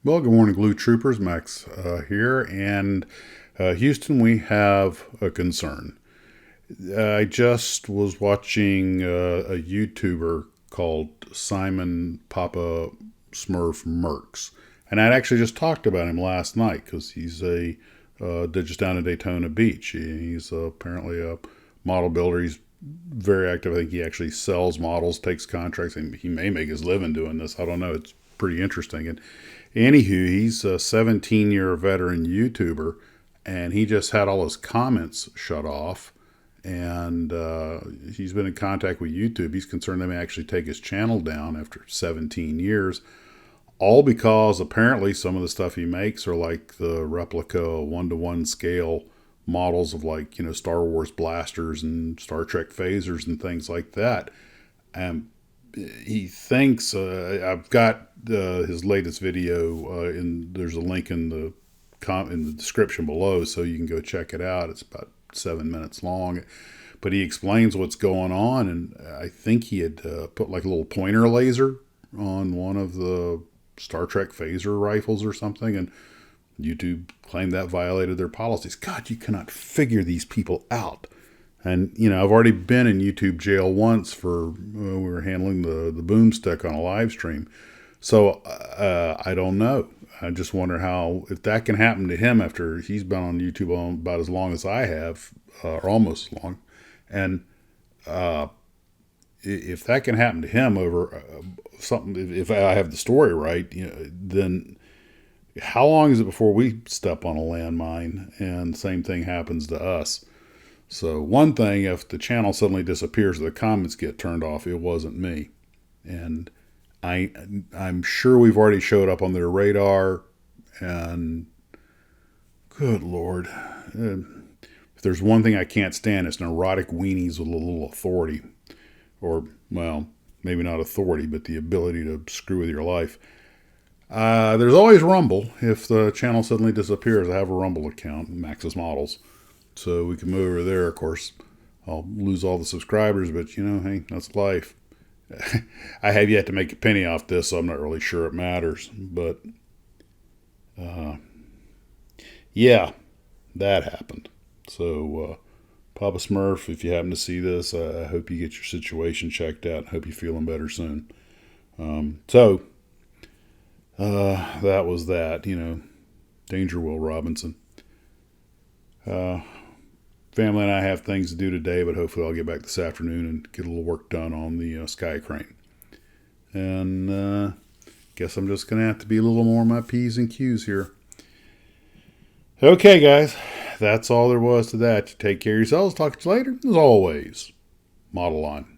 Well, good morning, Glue Troopers. Max here. And Houston, we have a concern. I just was watching a YouTuber called Simon Papa Smurf Mercs. And I'd actually just talked about him last night because he's just down in Daytona Beach. He's apparently a model builder. He's very active. I think he actually sells models, takes contracts, and he may make his living doing this. I don't know. It's pretty interesting. And anywho, he's a 17-year veteran YouTuber, and he just had all his comments shut off. And he's been in contact with YouTube. He's concerned they may actually take his channel down after 17 years. All because apparently some of the stuff he makes are like the replica 1-to-1 scale models of, like, Star Wars blasters and Star Trek phasers and things like that. And he thinks I've got his latest video and there's a link in the description below, so you can go check it out. It's about 7 minutes long, but he explains what's going on. And I think he had put like a little pointer laser on one of the Star Trek phaser rifles or something, and YouTube claimed that violated their policies. God, you cannot figure these people out. And, I've already been in YouTube jail once for, we were handling the boomstick on a live stream. So I don't know. I just wonder if that can happen to him after he's been on YouTube about as long as I have, or almost as long. And if that can happen to him over something, if I have the story right, then how long is it before we step on a landmine and same thing happens to us? So one thing, if the channel suddenly disappears, the comments get turned off, it wasn't me. And I'm sure we've already showed up on their radar, and good Lord, if there's one thing I can't stand, it's neurotic weenies with a little authority, or, well, maybe not authority, but the ability to screw with your life. There's always Rumble. If the channel suddenly disappears, I have a Rumble account, Maxsmodels, so we can move over there. Of course, I'll lose all the subscribers, but hey, that's life. I have yet to make a penny off this, so I'm not really sure it matters. But yeah, that happened. So Papa Smurf, if you happen to see this, I hope you get your situation checked out. I hope you're feeling better soon. That was that. Danger Will Robinson. Family and I have things to do today, but hopefully I'll get back this afternoon and get a little work done on the Sky Crane. And guess I'm just going to have to be a little more on my P's and Q's here. Okay, guys, that's all there was to that. You take care of yourselves. Talk to you later. As always, model on.